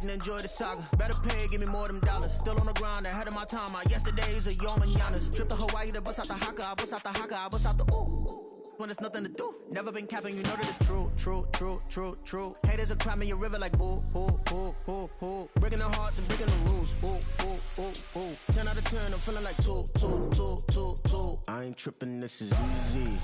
and enjoy the saga. Better pay, give me more than dollars. Still on the grind, ahead of my time. My yesterdays are yo mananas. Trip to Hawaii to bust out the haka. I bust out the haka. I bust out the ooh. When there's nothing to do. Never been capping, you know that it's true, true, true, true, true. Haters are climbing your river like boo, boo, boo, boo, boo. Breaking their hearts and breaking the rules. Ooh, ooh, ooh, ooh. 10 out of 10, I'm feeling like 2, 2, 2, 2, 2. I ain't tripping, this is easy,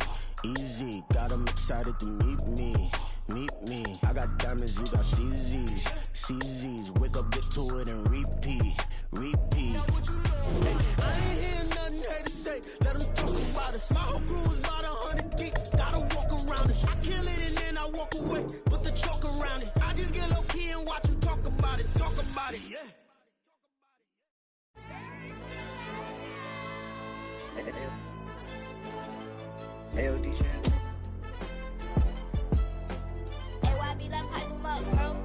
easy. Got 'em excited to meet me, meet me. I got diamonds, you got CZs, CZs. Wake up, get to it and repeat, repeat. Hey, I ain't hearing nothing haters say. Let them talk about us. My whole crew is about 100 deep. Gotta walk around it. I kill it and then I walk away. Put the chalk around it. I just get low key and watch them talk about it. Talk about it, yeah. Hey, DJ. AYB, let pipe him up, bro.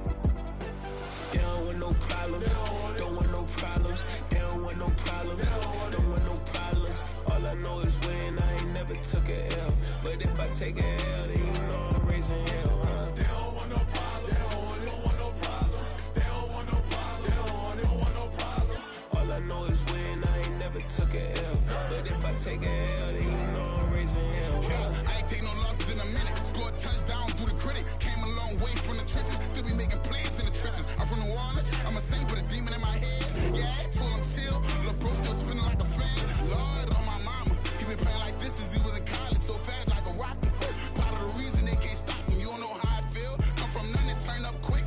They don't want no problems. Don't want no problems. They don't want no problems. Don't want no problems. All I know is win. I ain't never took a L. But if I take a L, then you know I'm raising hell, huh? They don't want no problems. They don't want no problems. They don't want no problems. They don't want no problems. All I know is win. I ain't never took a L. But if I take a L, then you know I'm raising hell, huh? Yeah, I ain't take no losses in a minute. Scored a touchdown through the critic. Came a long way from the trenches. Still be making plays in the trenches. I'm from New Orleans. I'm a saint with a demon in my head. Yeah, I told him chill. Lil' bro still spinning like a fan. Lord on my mama. He been playing like this since he was in college. So fast like a rocket. Part of the reason they can't stop him. You don't know how I feel. Come from nothing and turn up quick.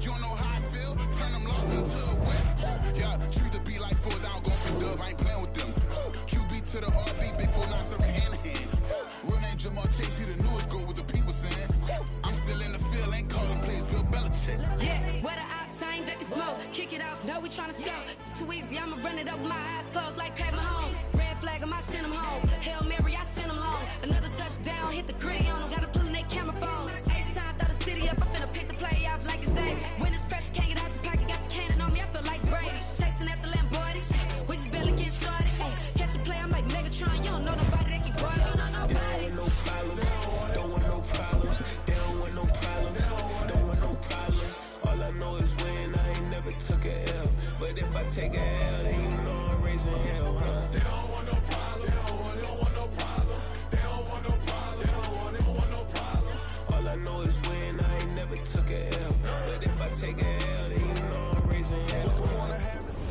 You don't know how I feel. Turn them losses into a win. Yeah, treat the beat like 4 down. Go for dub. I ain't playing with them. QB to the RB. Big 4 9 serving hand to hand. Real name Jamal Chase. He the newest go with the people saying. I'm still in the field. Ain't calling plays. Bill Belichick. Yeah, where the ops ain't that can smoke. Kick it off, no, we tryna score. Too easy, I'ma run it up with my eyes closed like Pat Mahomes. Red flag, I send him home. Hail Mary, I send him long. Another touchdown, hit the gritty on him. Gotta pull in that camera phone. H-time, throw the city up. I'm finna pick the play off like it's David. When it's pressure, can't get out the pocket. Got the cannon on me, I feel like Brady. Chasing at the Lamborghini. We just barely get started. Ay, catch a play, I'm like Megatron. You don't know nobody that can guard it. You know nobody. No problems. Don't want no problems. They don't want no problems. Don't want no problems. All I know is win. I ain't never took a L. But if I take a L, then you know I'm raising hell, huh? They don't want no problems. They don't want no problems. They don't want no problems. They don't want no problems. All I know is win. I ain't never took a L. But if I take a L, then you know I'm raising hell.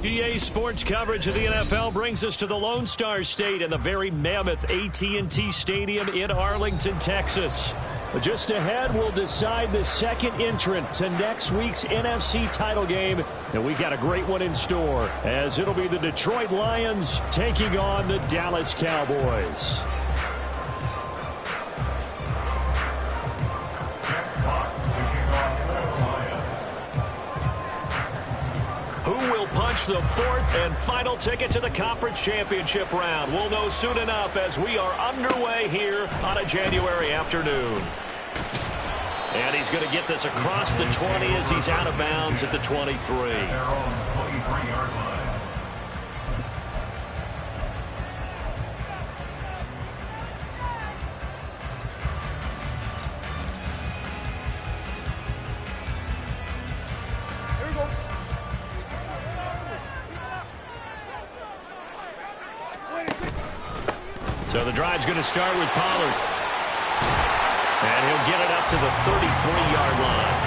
EA Sports coverage of the NFL brings us to the Lone Star State and the very mammoth AT&T Stadium in Arlington, Texas. Just ahead, we'll decide the second entrant to next week's NFC title game. And we got a great one in store, as it'll be the Detroit Lions taking on the Dallas Cowboys. Who will punch the fourth and final ticket to the conference championship round? We'll know soon enough as we are underway here on a January afternoon. And he's going to get this across the 20 as he's out of bounds at the 23. So the drive's going to start with Pollard. And he'll get it up to the 33-yard line.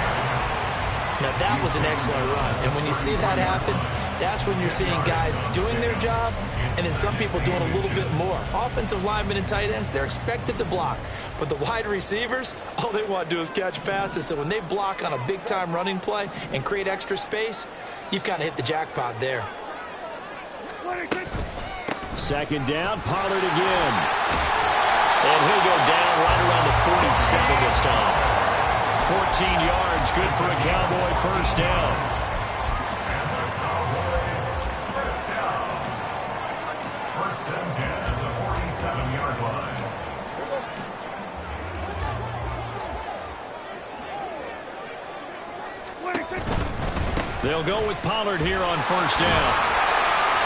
Now, that was an excellent run. And when you see that happen, that's when you're seeing guys doing their job and then some people doing a little bit more. Offensive linemen and tight ends, they're expected to block. But the wide receivers, all they want to do is catch passes. So when they block on a big-time running play and create extra space, you've kind of hit the jackpot there. Second down, Pollard again. And he'll go down right around the 47 this time. 14 yards, good for a Cowboy first down. First and 10 at the 47-yard line. They'll go with Pollard here on first down.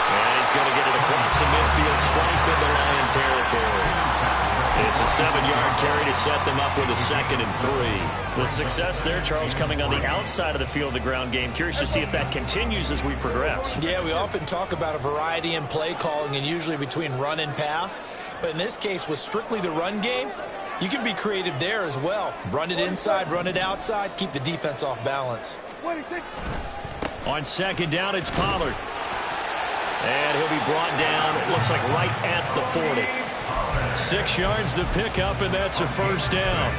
And he's going to get it across the midfield, stripe into Lion territory. It's a 7-yard carry to set them up with a 2nd and 3. The success there, Charles, coming on the outside of the field of the ground game. Curious to see if that continues as we progress. Yeah, we often talk about a variety in play calling and usually between run and pass. But in this case, with strictly the run game, you can be creative there as well. Run it inside, run it outside, keep the defense off balance. On 2nd down, it's Pollard. And he'll be brought down, it looks like right at the 40. 6 yards the pickup, and that's a 1st down.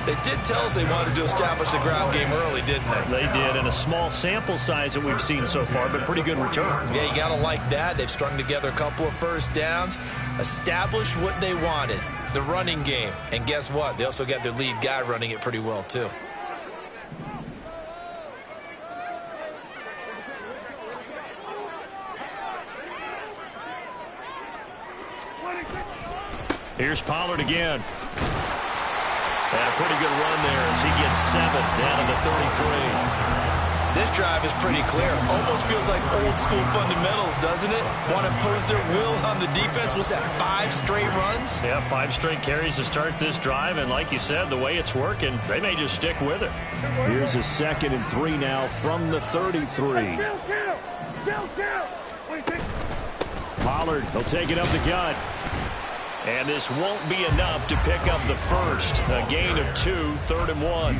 They did tell us they wanted to establish the ground game early, didn't they? They did, and a small sample size that we've seen so far, but pretty good return. Yeah, you got to like that. They've strung together a couple of 1st downs, established what they wanted, the running game. And guess what? They also got their lead guy running it pretty well, too. Here's Pollard again. And a pretty good run there as he gets 7 down to the 33. This drive is pretty clear. Almost feels like old school fundamentals, doesn't it? Want to impose their will on the defense. Was that 5 straight runs? Yeah, 5 straight carries to start this drive. And like you said, the way it's working, they may just stick with it. Here's a 2nd and 3 now from the 33. Pollard, he'll take it up the gut. And this won't be enough to pick up the 1st. A gain of 2, 3rd and 1.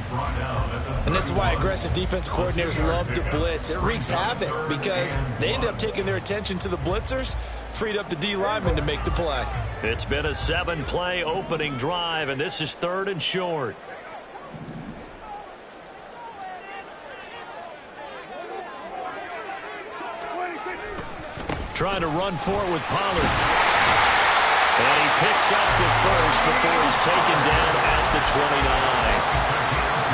And this is why aggressive defensive coordinators love to blitz. It wreaks havoc because they end up taking their attention to the blitzers, freed up the D lineman to make the play. It's been a 7-play opening drive, and this is 3rd and short. Trying to run for it with Pollard. And he picks up the 1st before he's taken down at the 29.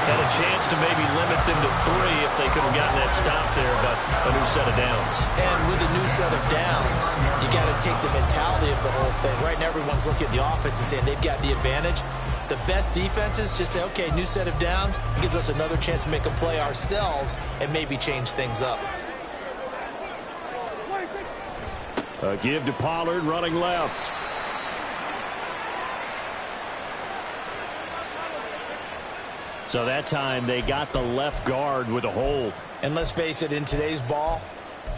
Had a chance to maybe limit them to 3 if they could have gotten that stop there, but a new set of downs. And with a new set of downs, you got to take the mentality of the whole thing. Right now, everyone's looking at the offense and saying they've got the advantage. The best defenses just say, okay, new set of downs. It gives us another chance to make a play ourselves and maybe change things up. A give to Pollard running left. So that time they got the left guard with a hold. And let's face it, in today's ball,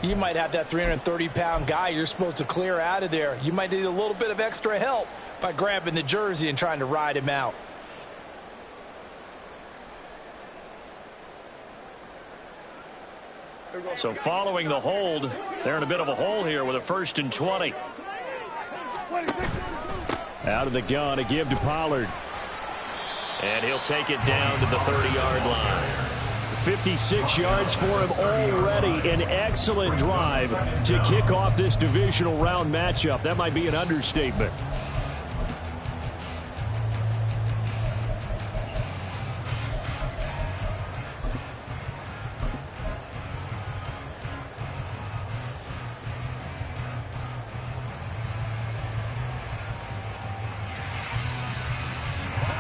you might have that 330-pound guy you're supposed to clear out of there. You might need a little bit of extra help by grabbing the jersey and trying to ride him out. So following the hold, they're in a bit of a hole here with a 1st and 20. Out of the gun, a give to Pollard. And he'll take it down to the 30-yard line. 56 yards for him already. An excellent drive to kick off this divisional round matchup. That might be an understatement.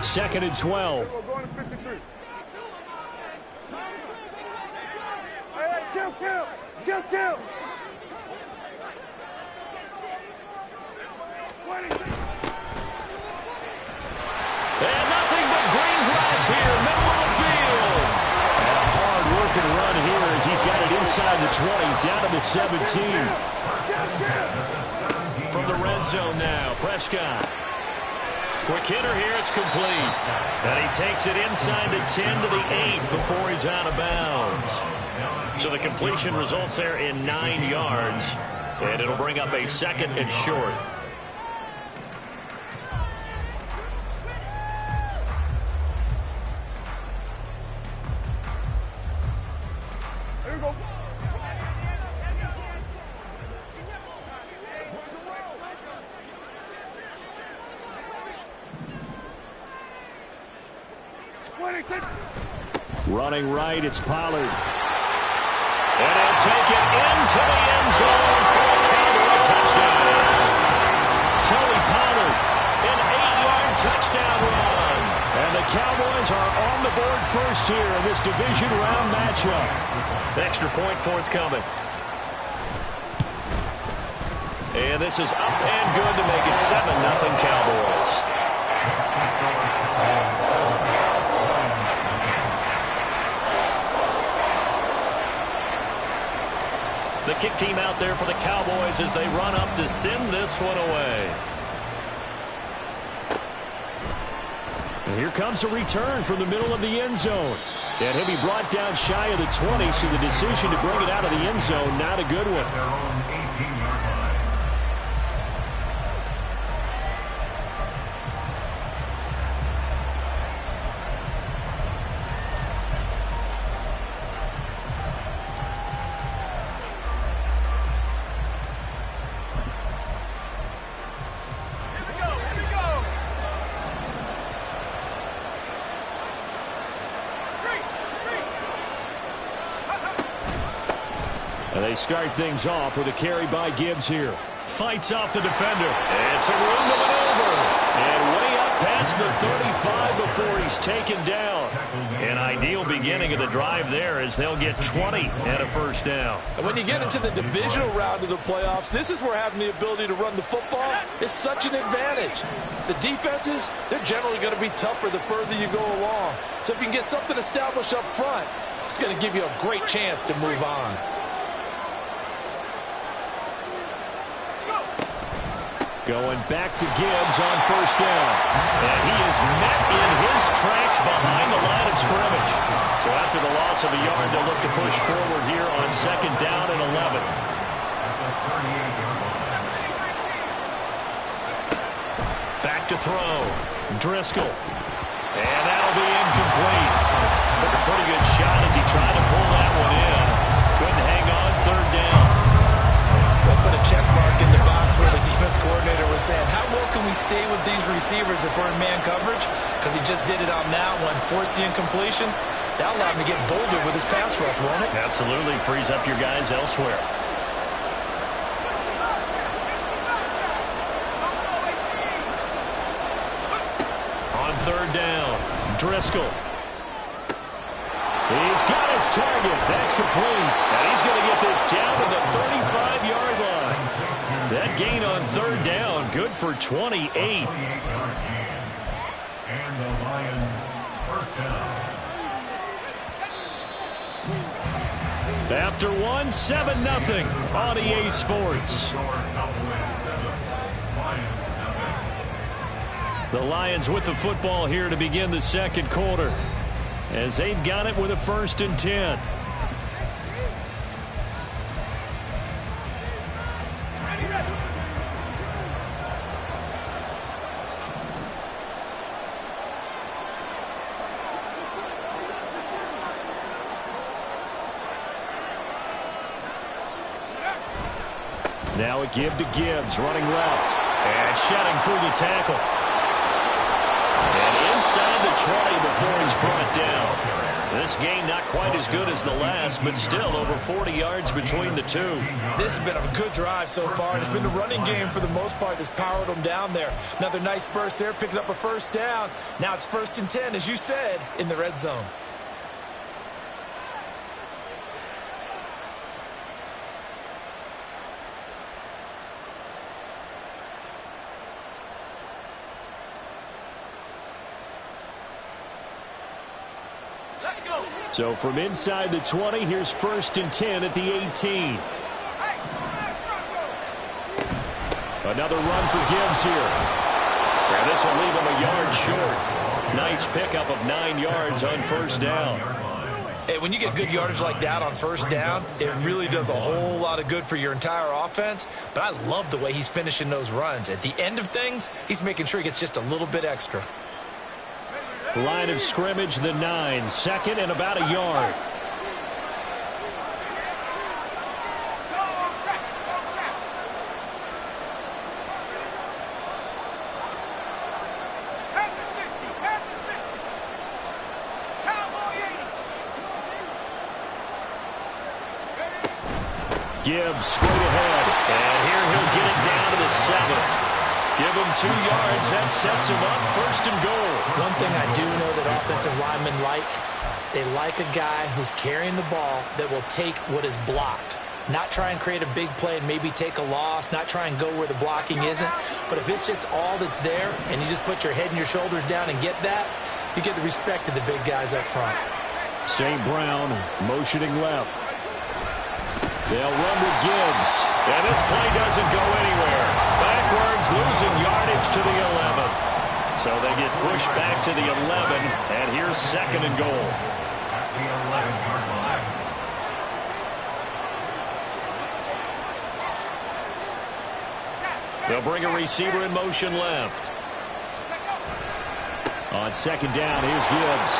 Second and 12. Kill. And nothing but green grass here, middle of the field. And a hard-working run here as he's got it inside the 20, down to the 17. From the red zone now, Prescott. Quick hitter here, it's complete. And he takes it inside the 10 to the 8 before he's out of bounds. So the completion results there in 9 yards. And it'll bring up a 2nd and short. Running right, it's Pollard. And he'll take it into the end zone for a Cowboy touchdown. Tony Pollard, an 8-yard touchdown run. And the Cowboys are on the board first here in this division round matchup. Extra point forthcoming. And this is up and good to make it 7-0 Cowboys. The kick team out there for the Cowboys as they run up to send this one away. And here comes a return from the middle of the end zone. And he'll be brought down shy of the 20, so the decision to bring it out of the end zone, not a good one. Their own 18-yard line. And they start things off with a carry by Gibbs here. Fights off the defender. It's a room to maneuver. And way up past the 35 before he's taken down. An ideal beginning of the drive there as they'll get 20 and a first down. And when you get into the divisional round of the playoffs, this is where having the ability to run the football is such an advantage. The defenses, they're generally going to be tougher the further you go along. So if you can get something established up front, it's going to give you a great chance to move on. Going back to Gibbs on first down. And he is met in his tracks behind the line of scrimmage. So after the loss of a yard, they'll look to push forward here on second down and 11. Back to throw. Driscoll. And that'll be incomplete. Took a pretty good shot as he tried to pull that one in. Couldn't hang on third down. They'll put a check mark in the box where the defense coordinator was saying, how well can we stay with these receivers if we're in man coverage? Because he just did it on that one, force the incompletion. That'll allow him to get bolder with his pass rush, won't it? Absolutely. Frees up your guys elsewhere. On third down, Driscoll. He's got his target. That's complete. And he's going to get this down to the 35-yard line. That gain on third down, good for 28. And the Lions first down. After one, 7-0 on EA Sports. The Lions with the football here to begin the second quarter, as they've got it with a 1st and 10. Now a give to Gibbs, running left, and shedding through the tackle. And inside the 20 before he's brought down. This game not quite as good as the last, but still over 40 yards between the two. This has been a good drive so far, and it's been the running game for the most part that's powered them down there. Another nice burst there, picking up a first down. Now it's 1st and 10, as you said, in the red zone. So from inside the 20, here's 1st and 10 at the 18. Another run for Gibbs here. And this will leave him a yard short. Nice pickup of 9 yards on first down. Hey, when you get good yardage like that on first down, it really does a whole lot of good for your entire offense. But I love the way he's finishing those runs. At the end of things, he's making sure he gets just a little bit extra. Line of scrimmage, the 9, 2nd and about a yard. Gibbs straight ahead, and here he'll get it down to the 7. Give him 2 yards. That sets him up 1st and goal. One thing I do know that offensive linemen like, they like a guy who's carrying the ball that will take what is blocked. Not try and create a big play and maybe take a loss, not try and go where the blocking isn't. But if it's just all that's there and you just put your head and your shoulders down and get that, you get the respect of the big guys up front. St. Brown motioning left. They'll run with Gibbs. And this play doesn't go anywhere. Backwards, losing yardage to the 11. So they get pushed back to the 11, and here's 2nd and goal. At the 11-yard line. They'll bring a receiver in motion left. On 2nd down, here's Gibbs.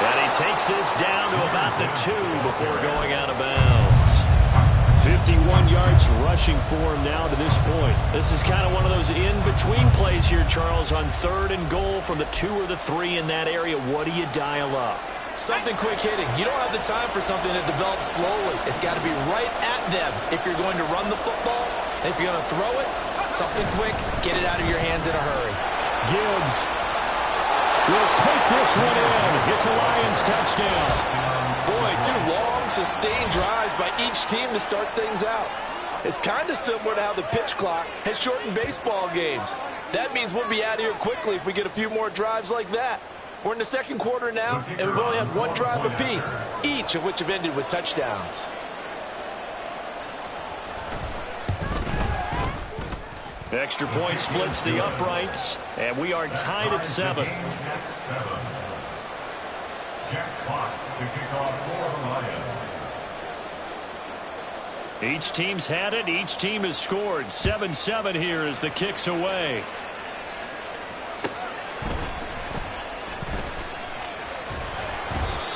And he takes this down to about the 2 before going out of bounds. 51 yards rushing for him now to this point. This is kind of one of those in-between plays here, Charles, on 3rd and goal from the 2 or the 3 in that area. What do you dial up? Something quick hitting. You don't have the time for something to develop slowly. It's got to be right at them if you're going to run the football. And if you're going to throw it, something quick, get it out of your hands in a hurry. Gibbs will take this one in. It's a Lions touchdown. Boy, 2 long, sustained drives by each team to start things out. It's kind of similar to how the pitch clock has shortened baseball games. That means we'll be out of here quickly if we get a few more drives like that. We're in the 2nd quarter now, and we've only had 1 drive apiece, each of which have ended with touchdowns. Extra point splits the uprights, and we are tied at 7. Jack Fox to kick off for the Lions. Each team's had it. Each team has scored. 7-7 here as the kick's away.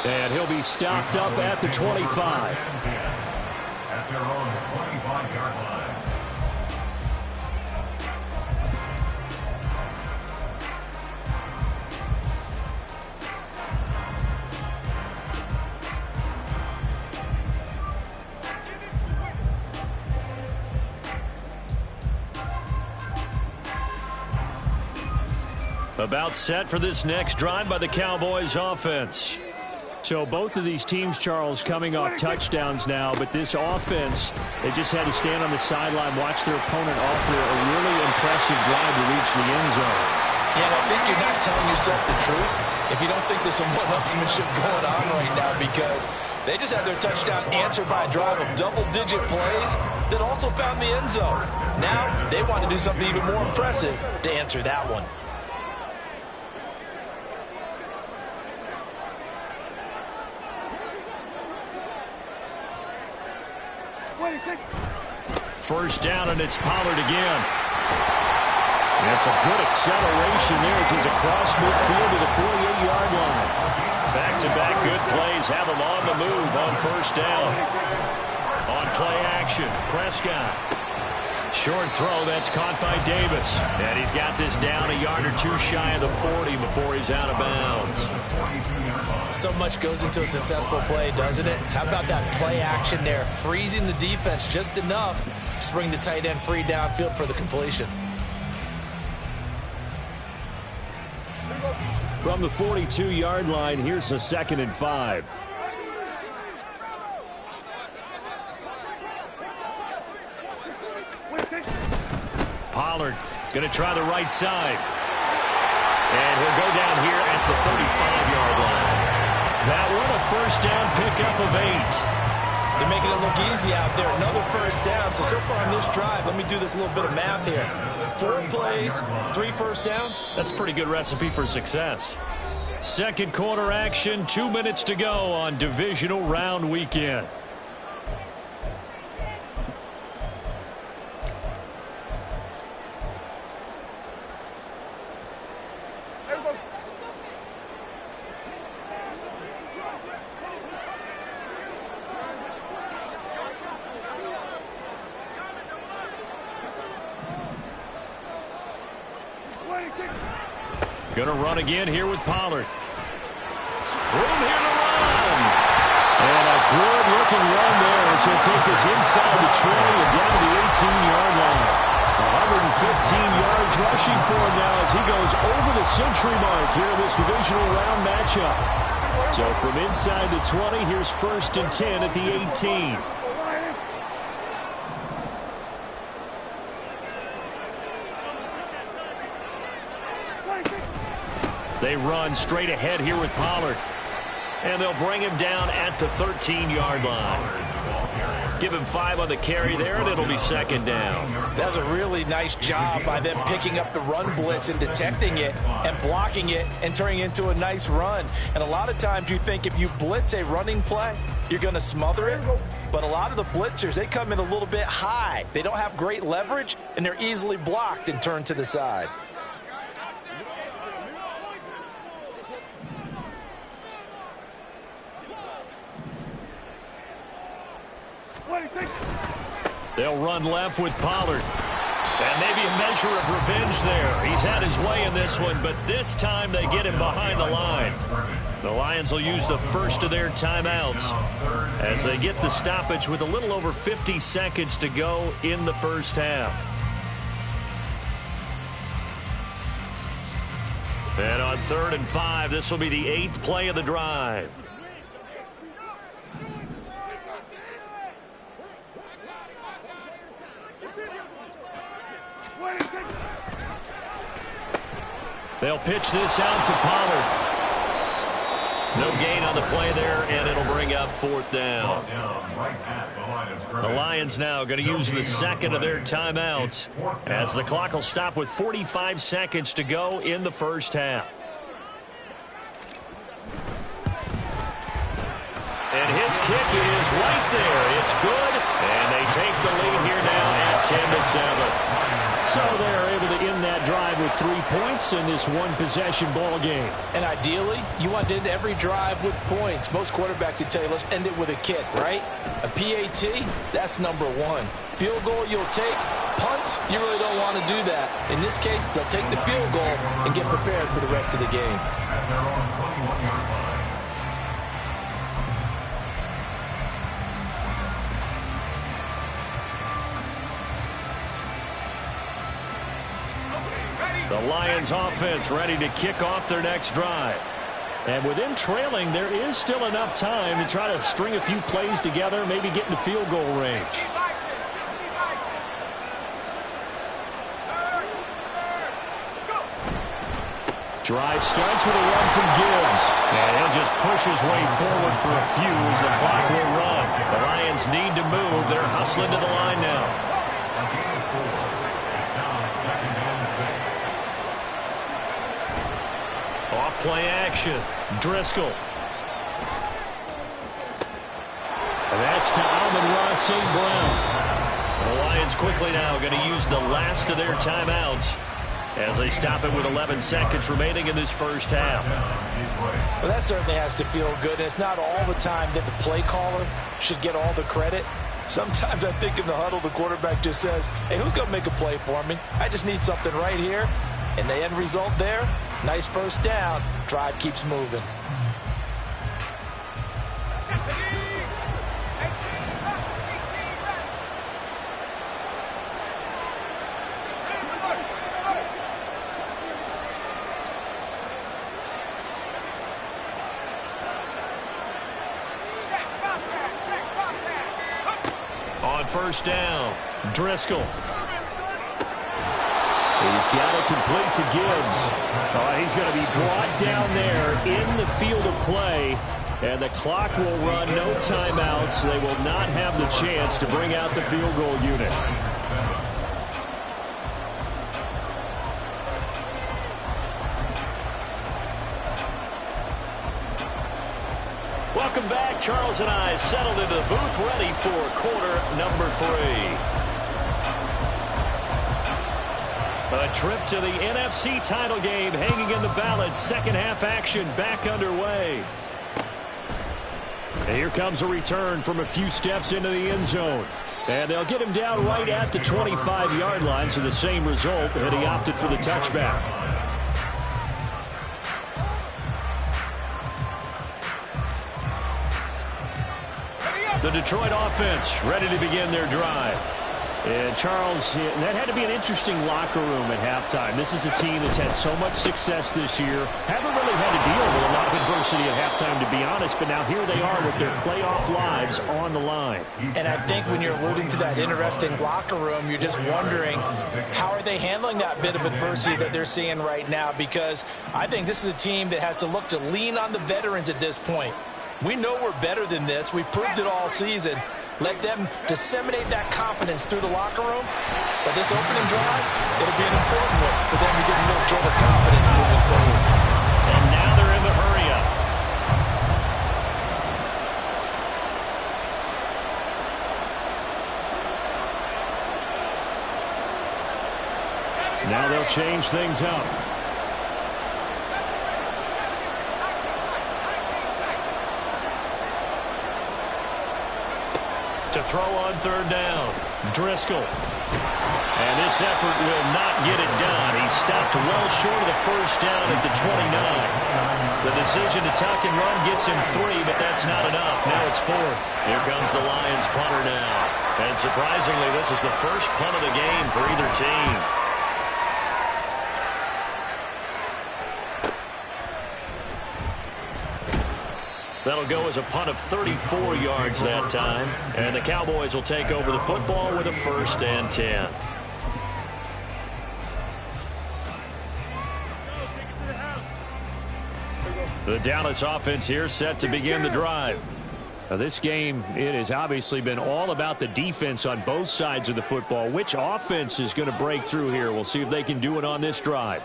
And he'll be stopped up at the 25. At their own 25-yard line. About set for this next drive by the Cowboys offense. So both of these teams, Charles, coming off touchdowns now, but this offense, they just had to stand on the sideline, watch their opponent offer a really impressive drive to reach the end zone. Yeah, and I think you're not telling yourself the truth if you don't think there's some one-upsmanship going on right now, because they just had their touchdown answered by a drive of double-digit plays that also found the end zone. Now they want to do something even more impressive to answer that one. First down, and it's Pollard again. That's a good acceleration there as he's across midfield to the 48-yard line. Back-to-back good plays have him on the move on first down. On play action, Prescott. Short throw, that's caught by Davis. And he's got this down a yard or 2 shy of the 40 before he's out of bounds. So much goes into a successful play, doesn't it? How about that play action there, freezing the defense just enough to bring the tight end free downfield for the completion. From the 42-yard line, here's a 2nd and 5. Pollard going to try the right side. And he'll go down here at the 35-yard line. That one a first down pickup of 8. They're making it look easy out there. Another first down. So far on this drive, let me do this little bit of math here. 4 plays, 3 first downs. That's a pretty good recipe for success. Second quarter action, 2 minutes to go on divisional round weekend. Going to run again here with Pollard. Room here to run. And a good-looking run there as he'll take this inside the 20 and down to the 18-yard line. 115 yards rushing for him now as he goes over the century mark here in this divisional round matchup. So from inside the 20, here's 1st and 10 at the 18. They run straight ahead here with Pollard. And they'll bring him down at the 13-yard line. Give him 5 on the carry there, and it'll be second down. That's a really nice job by them picking up the run blitz and detecting it and blocking it and turning it into a nice run. And a lot of times you think if you blitz a running play, you're going to smother it. But a lot of the blitzers, they come in a little bit high. They don't have great leverage, and they're easily blocked and turned to the side. They'll run left with Pollard. And maybe a measure of revenge there. He's had his way in this one, but this time they get him behind the line. The Lions will use the first of their timeouts as they get the stoppage with a little over 50 seconds to go in the first half. And on 3rd and 5, this will be the 8th play of the drive. They'll pitch this out to Pollard. No gain on the play there, and it'll bring up 4th down. The Lions now going to use the second of their timeouts as the clock will stop with 45 seconds to go in the first half. And his kick is right there. It's good, and they take the lead here now at 10-7. So they're able to end that drive with 3 points in this one-possession ball game. And ideally, you want to end every drive with points. Most quarterbacks would tell you, let's end it with a kick, right? A PAT, that's number 1. Field goal you'll take. Punts, you really don't want to do that. In this case, they'll take the field goal and get prepared for the rest of the game. At their own 21-yard line. The Lions offense ready to kick off their next drive. And with them trailing, there is still enough time to try to string a few plays together, maybe get into field goal range. Drive starts with a run from Gibbs. And he'll just push his way forward for a few as the clock will run. The Lions need to move. They're hustling to the line now. Off-play action. Driscoll. And that's to Amon-Ra St. Brown. The Lions quickly now going to use the last of their timeouts as they stop it with 11 seconds remaining in this first half. Well, that certainly has to feel good. And it's not all the time that the play caller should get all the credit. Sometimes I think in the huddle, the quarterback just says, hey, who's going to make a play for me? I just need something right here. And the end result there, nice first down. Drive keeps moving. On first down, Driscoll. He's got it complete to Gibbs. He's going to be brought down there in the field of play. And the clock will run, no timeouts. They will not have the chance to bring out the field goal unit. Welcome back. Charles and I settled into the booth, ready for quarter number 3. A trip to the NFC title game hanging in the balance. Second half action back underway. And here comes a return from a few steps into the end zone. And they'll get him down right at the 25-yard line, so the same result, and he opted for the touchback. The Detroit offense ready to begin their drive. And Charles, that had to be an interesting locker room at halftime. This is a team that's had so much success this year. Haven't really had to deal with a lot of adversity at halftime, to be honest. But now here they are with their playoff lives on the line. And I think when you're alluding to that interesting locker room, you're just wondering, how are they handling that bit of adversity that they're seeing right now? Because I think this is a team that has to look to lean on the veterans at this point. We know we're better than this. We've proved it all season. Let them disseminate that confidence through the locker room. But this opening drive, it'll be an important one for them to get a little jolt of confidence moving forward. And now they're in the hurry-up. Now they'll change things up. To throw on third down. Driscoll. And this effort will not get it done. He stopped well short of the first down at the 29. The decision to tuck and run gets him 3, but that's not enough. Now it's 4th. Here comes the Lions punter now. And surprisingly, this is the first punt of the game for either team. That'll go as a punt of 34 yards that time. And the Cowboys will take over the football with a 1st and 10. The Dallas offense here set to begin the drive. Now this game, it has obviously been all about the defense on both sides of the football. Which offense is going to break through here? We'll see if they can do it on this drive.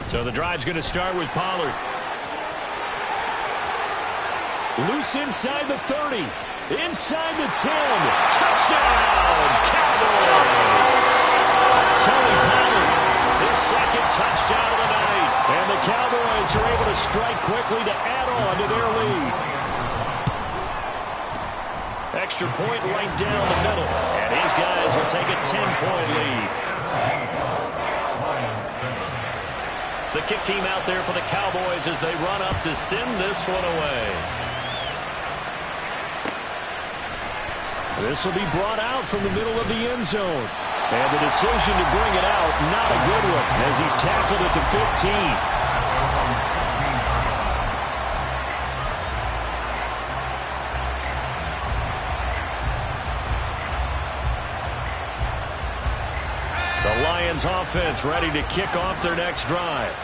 So the drive's going to start with Pollard. Loose inside the 30. Inside the 10. Touchdown, Cowboys! Tony Pollard, his 2nd touchdown of the night. And the Cowboys are able to strike quickly to add on to their lead. Extra point right down the middle. And these guys will take a 10-point lead. The kick team out there for the Cowboys as they run up to send this one away. This will be brought out from the middle of the end zone. And the decision to bring it out, not a good one, as he's tackled at the 15. The Lions offense ready to kick off their next drive.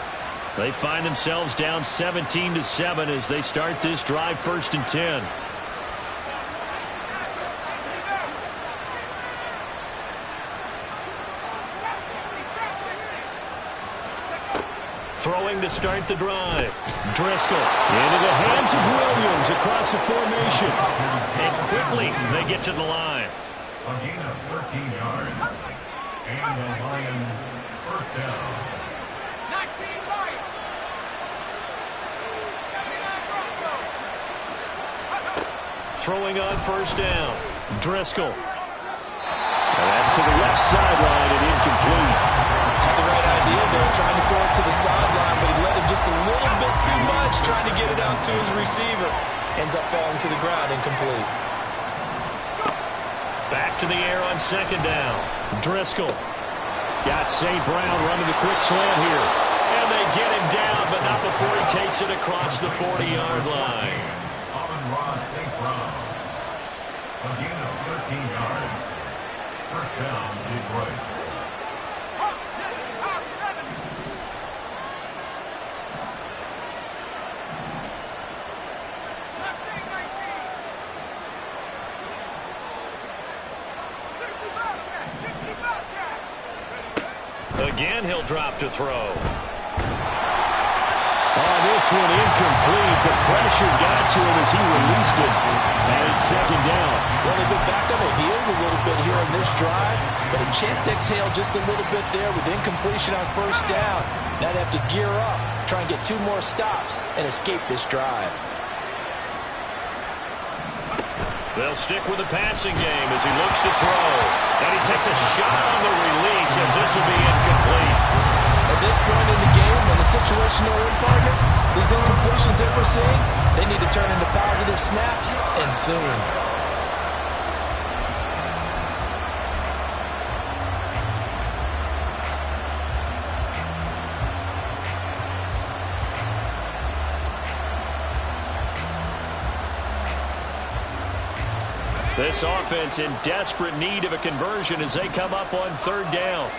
They find themselves down 17-7 as they start this drive 1st and 10. Throwing to start the drive. Driscoll into the hands of Williams across the formation. And quickly they get to the line. A gain of 13 yards. And the Lions 1st down. 19 Lions. Throwing on 1st down. Driscoll. And that's to the left sideline and incomplete. Had the right idea there, trying to throw it to the sideline, but he let him just a little bit too much, trying to get it out to his receiver. Ends up falling to the ground, incomplete. Back to the air on 2nd down. Driscoll. Got St. Brown running the quick slant here. And they get him down, but not before he takes it across the 40-yard line. Ross St. Brown. A gain of 13 yards. 1st down, Detroit. Again, he'll drop to throw. Oh, this one incomplete. The pressure got to him as he released it. And it's 2nd down. Well, they've been back on the heels a little bit here on this drive, but a chance to exhale just a little bit there with incompletion on 1st down. Now they have to gear up, try and get 2 more stops, and escape this drive. They'll stick with the passing game as he looks to throw. And he takes a shot on the release as this will be incomplete. At this point in the game, in the situation they're in, partner, these incompletions that we're seeing, they need to turn into positive snaps, and soon. This offense in desperate need of a conversion as they come up on 3rd down.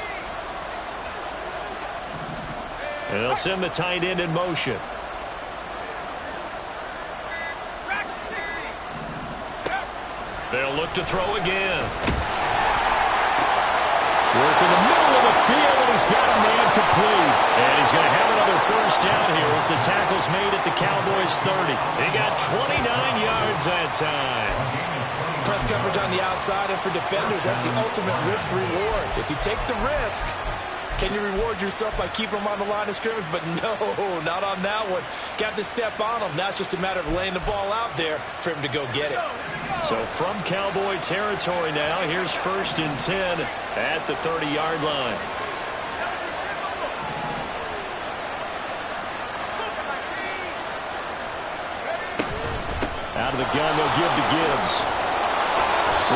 And they'll send the tight end in motion. They'll look to throw again. Work in the middle of the field, and he's got a man complete. And he's going to have another first down here as the tackle's made at the Cowboys' 30. They got 29 yards that time. Press coverage on the outside, and for defenders, that's the ultimate risk-reward. If you take the risk, can you reward yourself by keeping them on the line of scrimmage? But no, not on that one. Got to step on them. Now it's just a matter of laying the ball out there for him to go get it. So from Cowboy territory now, here's 1st and 10 at the 30-yard line. Out of the gun, they'll give to Gibbs.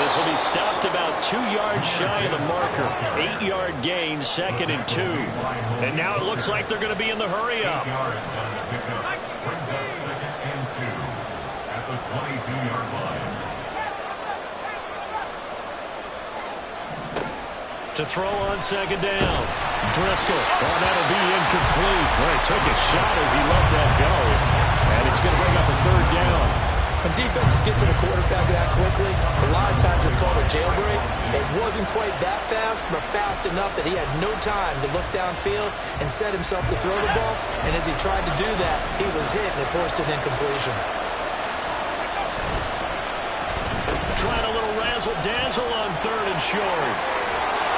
This will be stopped about 2 yards shy of the marker. 8-yard gain, 2nd and 2. And now it looks like they're going to be in the hurry up. Brings up 2nd and 2 at the 22-yard line. To throw on 2nd down. Driscoll. Oh, that'll be incomplete. Well, he took a shot as he let that go. And it's going to bring up a 3rd down. When defenses get to the quarterback that quickly, a lot of times it's called a jailbreak. It wasn't quite that fast, but fast enough that he had no time to look downfield and set himself to throw the ball. And as he tried to do that, he was hit, and it forced an incompletion. Trying a little razzle-dazzle on 3rd and short.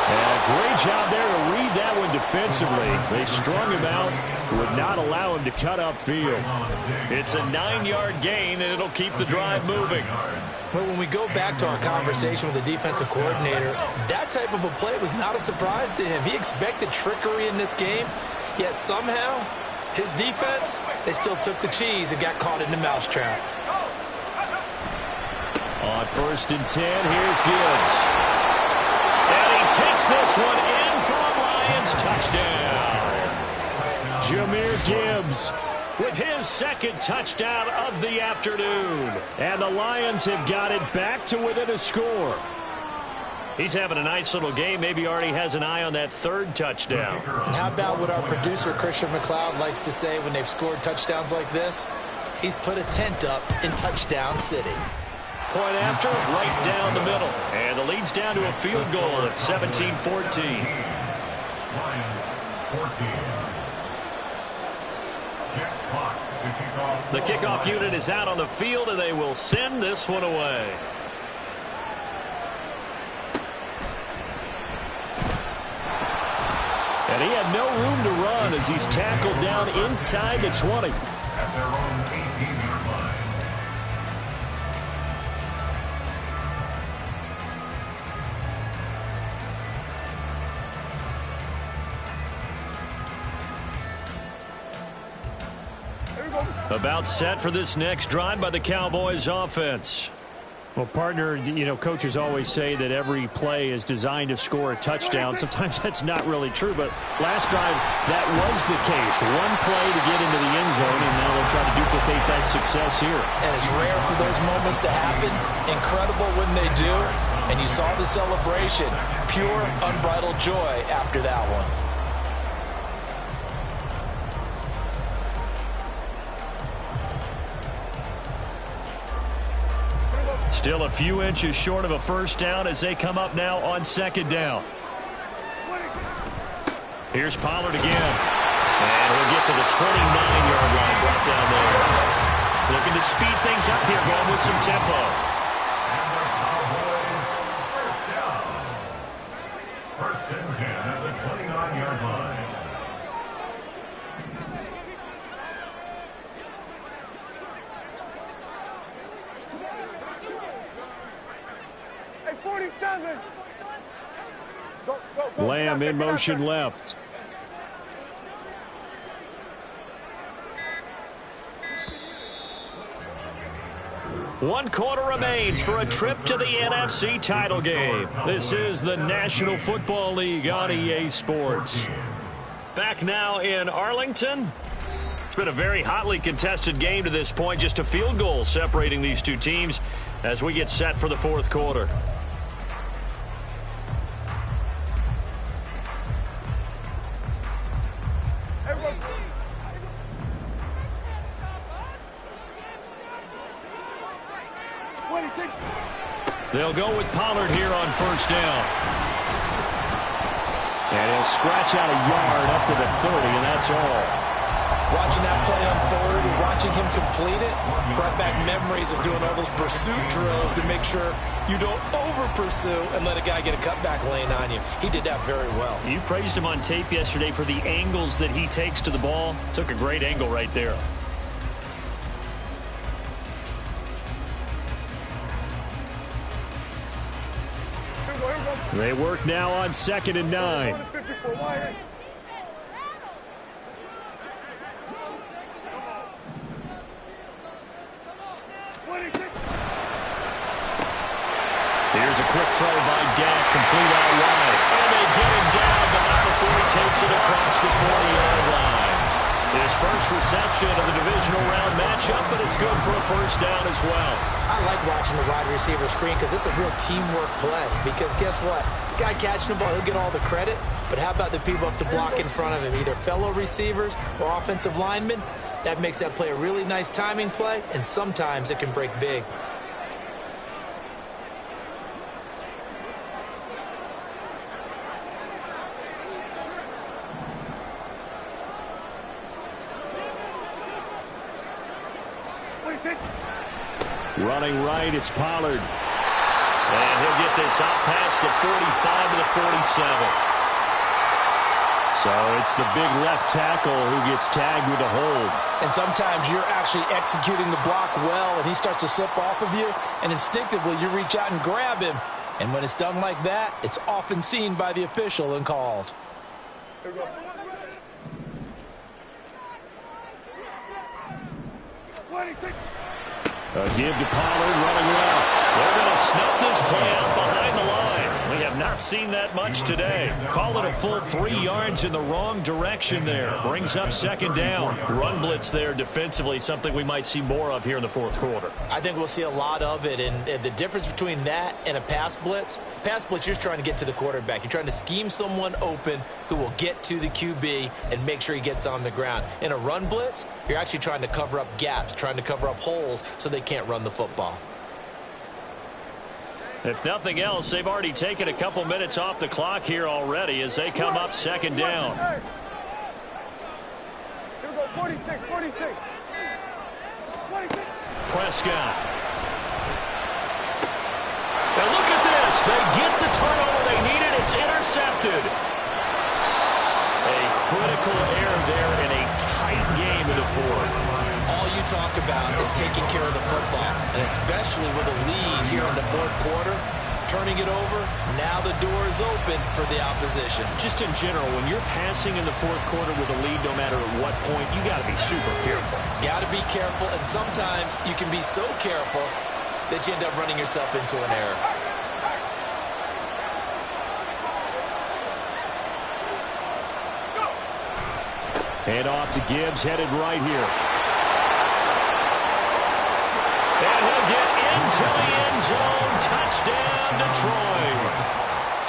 And great job there to read that one defensively. They strung him out, would not allow him to cut upfield. It's a 9-yard gain, and it'll keep the drive moving. But when we go back to our conversation with the defensive coordinator, that type of a play was not a surprise to him. He expected trickery in this game, yet somehow his defense, they still took the cheese and got caught in the mousetrap. On 1st and 10, here's Gibbs. And he takes this one in for a Lions touchdown. Jahmyr Gibbs with his 2nd touchdown of the afternoon. And the Lions have got it back to within a score. He's having a nice little game. Maybe already has an eye on that 3rd touchdown. And how about what our producer, Christian McLeod, likes to say when they've scored touchdowns like this? He's put a tent up in Touchdown City. Point after, right down the middle. And the lead's down to a field goal at 17-14. Lions 14. Check box to kick off. The kickoff unit is out on the field, and they will send this one away. And he had no room to run as he's tackled down inside the 20. At their own 18-yard line. About set for this next drive by the Cowboys offense. Well, partner, you know, coaches always say that every play is designed to score a touchdown. Sometimes that's not really true, but last drive, that was the case. One play to get into the end zone, and now they'll try to duplicate that success here. And it's rare for those moments to happen. Incredible when they do. And you saw the celebration. Pure, unbridled joy after that one. Still a few inches short of a first down as they come up now on 2nd down. Here's Pollard again. And he'll get to the 29-yard line, brought down there. Looking to speed things up here, going with some tempo. And the Cowboys first down. 1st and 10 at the 29-yard line. Lamb in motion left. One quarter remains for a trip to the NFC title game. This is the National Football League on EA Sports. Back now in Arlington. It's been a very hotly contested game to this point. Just a field goal separating these two teams as we get set for the 4th quarter. They'll go with Pollard here on first down. And he'll scratch out a yard up to the 30, and that's all. Watching that play unfold and watching him complete it brought back memories of doing all those pursuit drills to make sure you don't over-pursue and let a guy get a cutback lane on you. He did that very well. You praised him on tape yesterday for the angles that he takes to the ball. Took a great angle right there. They work now on 2nd and 9. Here's a quick throw by Dak, complete out wide. And they get him down, but not before he takes it across the 40-yard line. His first reception of the divisional round matchup, but it's good for a first down as well. I like watching the wide receiver screen because it's a real teamwork play. Because guess what? The guy catching the ball, he'll get all the credit. But how about the people up to block in front of him, either fellow receivers or offensive linemen? That makes that play a really nice timing play, and sometimes it can break big. Running right, it's Pollard. And he'll get this out past the 45 to the 47. So it's the big left tackle who gets tagged with a hold. And sometimes you're actually executing the block well, and he starts to slip off of you, and instinctively you reach out and grab him. And when it's done like that, it's often seen by the official and called. A give to Pollard, running left. They're going to snuff this play out behind the line. We have not seen that much today. Call it a full 3 yards in the wrong direction there. Brings up 2nd down. Run blitz there defensively, something we might see more of here in the 4th quarter. I think we'll see a lot of it, and the difference between that and a pass blitz, you're just trying to get to the quarterback. You're trying to scheme someone open who will get to the QB and make sure he gets on the ground. In a run blitz, you're actually trying to cover up gaps, trying to cover up holes so they can't run the football. If nothing else, they've already taken a couple minutes off the clock here already as they come up 2nd down. Here we go, 46. Prescott. Now look at this. They get the turnover they needed. It's intercepted. A critical error there in a tight game in the 4th. All you talk about is taking care of the football, and especially with a lead here in the 4th quarter, turning it over, now the door is open for the opposition. Just in general, when you're passing in the 4th quarter with a lead, no matter at what point, you got to be super careful. Got to be careful, and sometimes you can be so careful that you end up running yourself into an error. Hand off to Gibbs, headed right here. And he'll get into the end zone. Touchdown, Detroit.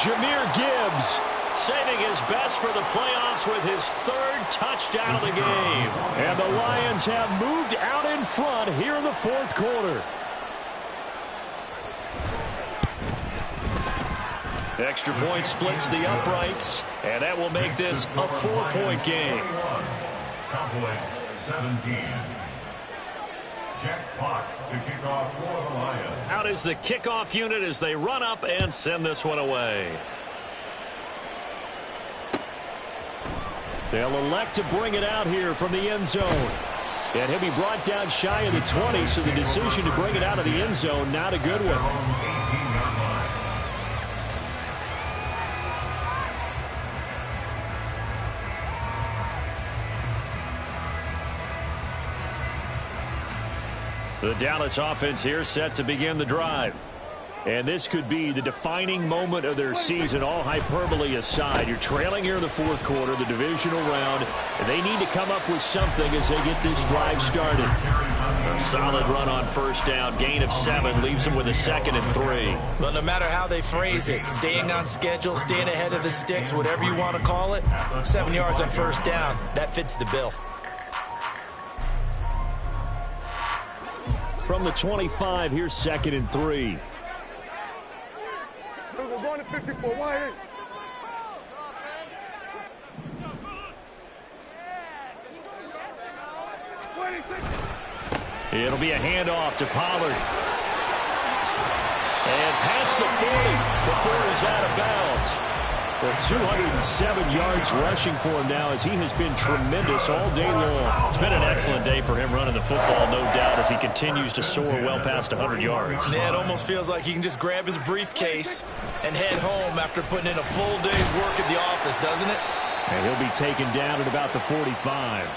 Jahmyr Gibbs saving his best for the playoffs with his 3rd touchdown of the game. And the Lions have moved out in front here in the 4th quarter. Extra point splits the uprights, and that will make this a 4-point game. Cowboys 17. Jack Fox to kick off for the Lions. Out is the kickoff unit as they run up and send this one away. They'll elect to bring it out here from the end zone. And he'll be brought down shy of the 20, so the decision to bring it out of the end zone, not a good one. The Dallas offense here set to begin the drive. And this could be the defining moment of their season, all hyperbole aside. You're trailing here in the 4th quarter, the divisional round, and they need to come up with something as they get this drive started. A solid run on first down, gain of 7, leaves them with a 2nd and 3. Well, no matter how they phrase it, staying on schedule, staying ahead of the sticks, whatever you want to call it, 7 yards on first down, that fits the bill. From the 25, here's 2nd and 3. 54 wide. It'll be a handoff to Pollard. And past the 40 before he's out of bounds. Well, 207 yards rushing for him now as he has been tremendous all day long. It's been an excellent day for him running the football, no doubt, as he continues to soar well past 100 yards. Yeah, it almost feels like he can just grab his briefcase and head home after putting in a full day's work at the office, doesn't it? And he'll be taken down at about the 45.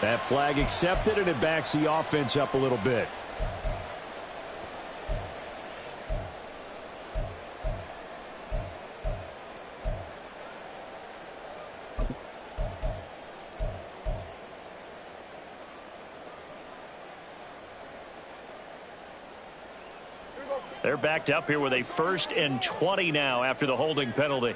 That flag accepted, and it backs the offense up a little bit. They're backed up here with a 1st and 20 now after the holding penalty.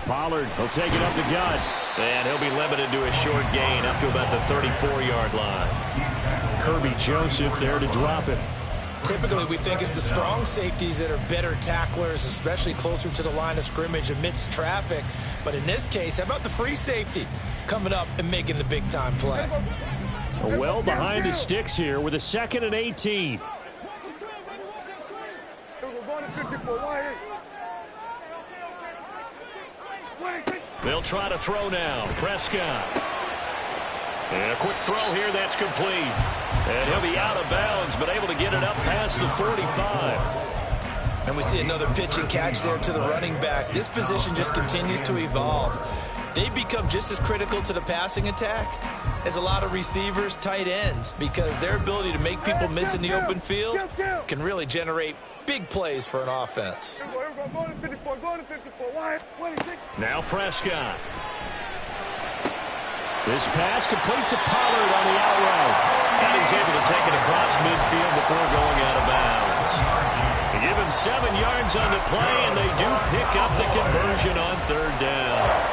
Pollard will take it up the gut. And he'll be limited to a short gain up to about the 34-yard line. Kirby Joseph there to drop it. Typically, we think it's the strong safeties that are better tacklers, especially closer to the line of scrimmage amidst traffic. But in this case, how about the free safety coming up and making the big-time play? Well behind the sticks here with a 2nd and 18. They'll try to throw now. Prescott. And a quick throw here. That's complete. And he'll be out of bounds, but able to get it up past the 45. And we see another pitch and catch there to the running back. This position just continues to evolve. They become just as critical to the passing attack as a lot of receivers, tight ends, because their ability to make people miss in the open field can really generate big plays for an offense. Now Prescott. This pass complete to Pollard on the out route. And he's able to take it across midfield before going out of bounds. They give him 7 yards on the play, and they do pick up the conversion on 3rd down.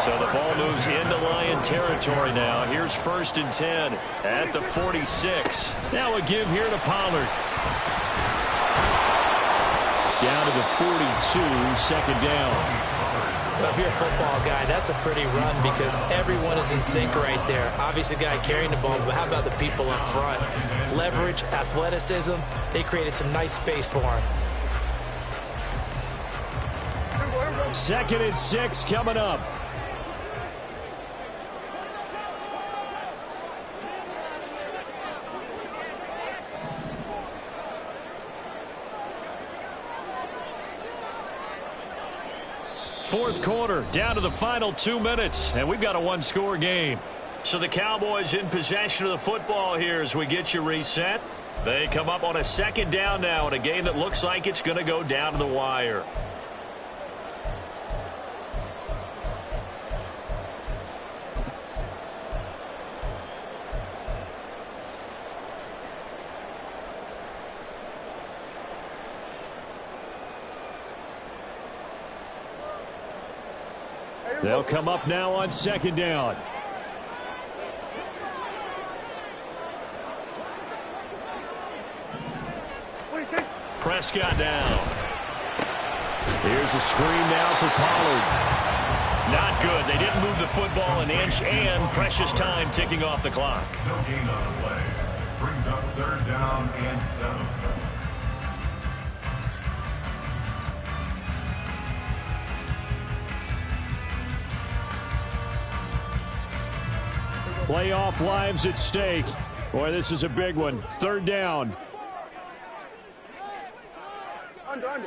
So the ball moves into Lion territory now. Here's 1st and 10 at the 46. Now a give here to Pollard. Down to the 42, 2nd down. Well, if you're a football guy, that's a pretty run because everyone is in sync right there. Obviously, the guy carrying the ball, but how about the people up front? Leverage, athleticism, they created some nice space for him. 2nd and 6 coming up. Fourth quarter, down to the final 2 minutes, and we've got a 1-score game. So the Cowboys in possession of the football here as we get you reset. They come up on a 2nd down now in a game that looks like it's going to go down to the wire. They'll come up now on 2nd down. Prescott down. Here's a screen now for Pollard. Not good. They didn't move the football an inch, and precious time ticking off the clock. No gain on the play. Brings up 3rd down and 7. Playoff lives at stake. Boy, this is a big one. 3rd down. Under.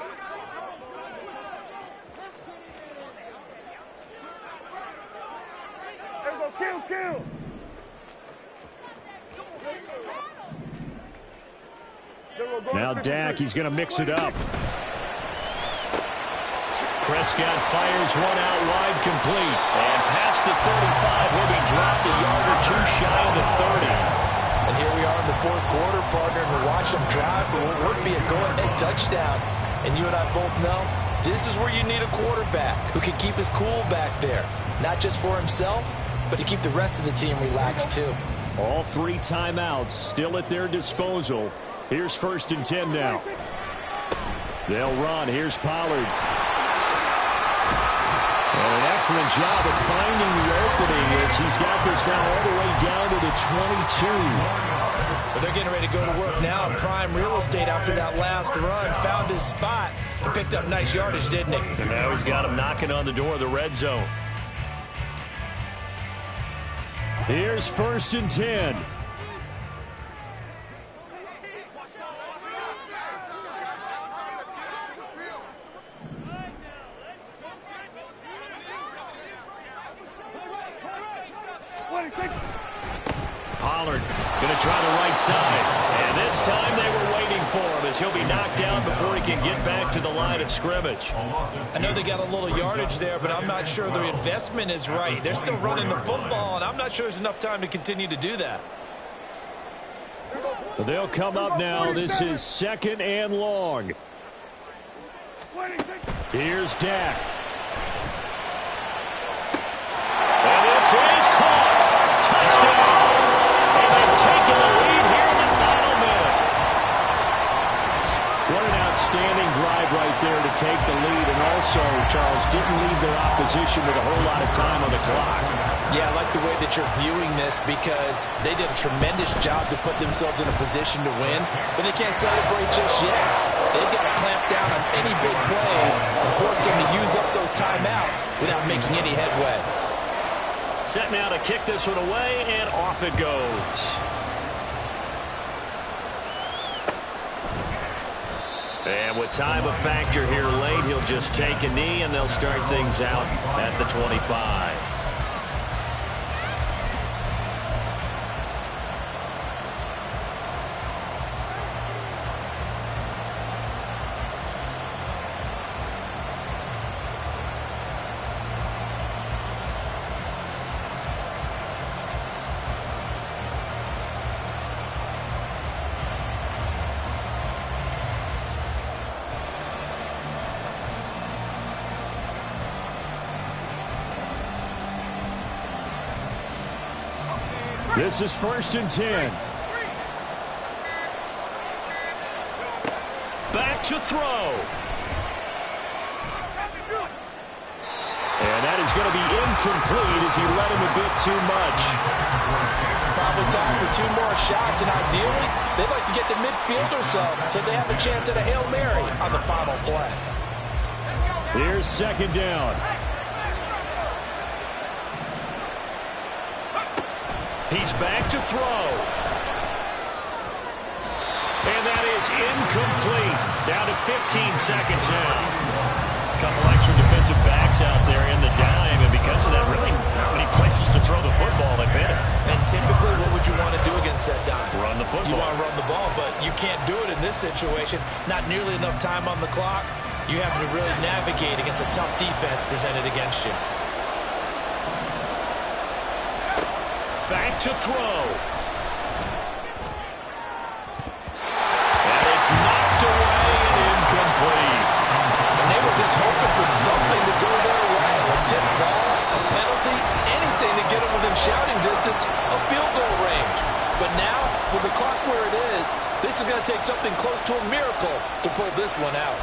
There we go. Kill. Now Dak, he's going to mix it up. Prescott fires one out wide, complete. And past the 35, will be dropped a yard or 2 shy of the 30. And here we are in the 4th quarter, partner, and we're watching them drive for what would be a go-ahead touchdown. And you and I both know this is where you need a quarterback who can keep his cool back there. Not just for himself, but to keep the rest of the team relaxed too. All 3 timeouts still at their disposal. Here's 1st and 10 now. They'll run. Here's Pollard. And an excellent job of finding the opening as he's got this now all the way down to the 22. But they're getting ready to go to work now in prime real estate after that last run. Found his spot and picked up nice yardage, didn't he? And now he's got him knocking on the door of the red zone. Here's 1st and 10. Pollard going to try the right side. And this time they were waiting for him as he'll be knocked down before he can get back to the line of scrimmage. I know they got a little yardage there, but I'm not sure their investment is right. They're still running the football, and I'm not sure there's enough time to continue to do that. They'll come up now. This is 2nd and long. Here's Dak. And this is caught. Touchdown. And they've taken the lead here in the final minute. What an outstanding drive right there to take the lead. And also, Charles, didn't leave their opposition with a whole lot of time on the clock. Yeah, I like the way that you're viewing this because they did a tremendous job to put themselves in a position to win, but they can't celebrate just yet. They've got to clamp down on any big plays and force them to use up those timeouts without making any headway. Set now to kick this one away, and off it goes. And with time a factor here late, he'll just take a knee, and they'll start things out at the 25. This is 1st and 10. Back to throw. And that is going to be incomplete as he let him a bit too much. Probably time for 2 more shots, and ideally, they'd like to get to midfield or so they have a chance at a Hail Mary on the final play. Here's 2nd down. He's back to throw. And that is incomplete. Down to 15 seconds now. A couple extra defensive backs out there in the dime, and because of that, really not many places to throw the football if hit it. And typically, what would you want to do against that dime? Run the football. You want to run the ball, but you can't do it in this situation. Not nearly enough time on the clock. You have to really navigate against a tough defense presented against you. Back to throw. And it's knocked away and incomplete. And they were just hoping for something to go their way. A tip ball, a penalty, anything to get them within shouting distance of field goal range. But now, with the clock where it is, this is going to take something close to a miracle to pull this one out.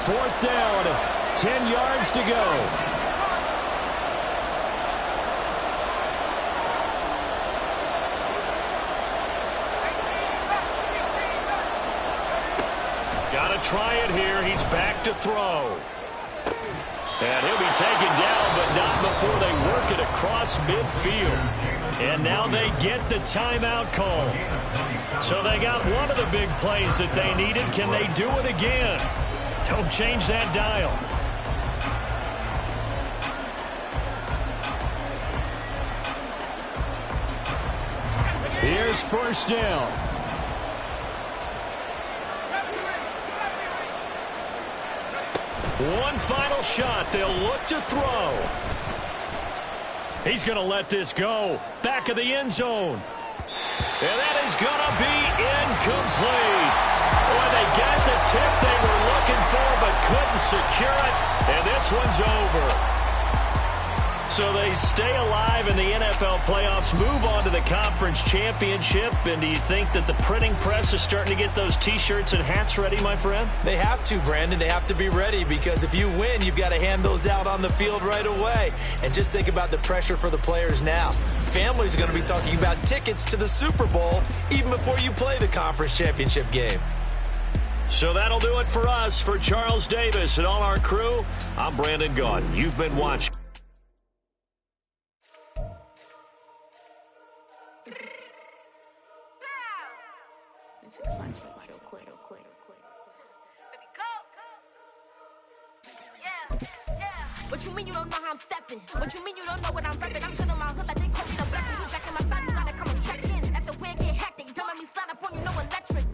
Fourth down, 10 yards to go. Got to try it here. He's back to throw. And he'll be taken down, but not before they work it across midfield. And now they get the timeout call. So they got one of the big plays that they needed. Can they do it again? Don't change that dial. Here's 1st down. One final shot. They'll look to throw. He's going to let this go. Back of the end zone. And that is going to be Incomplete. Boy, they got the tip they were looking for but couldn't secure it, and this one's over. So they stay alive in the NFL playoffs, move on to the conference championship. And do you think that the printing press is starting to get those T-shirts and hats ready, my friend? They have to, Brandon. They have to be ready because if you win, you've got to hand those out on the field right away. And just think about the pressure for the players now. Families are going to be talking about tickets to the Super Bowl even before you play the conference championship game. So that'll do it for us. For Charles Davis and all our crew, I'm Brandon Gaudin. You've been watching. What you mean you don't know how I'm stepping? What you mean you don't know what I'm repping? I'm filling my hood like they told me to blacken. You jacking my side, you gotta come and check in. After where it get hectic, don't make me slide up on you, no electric.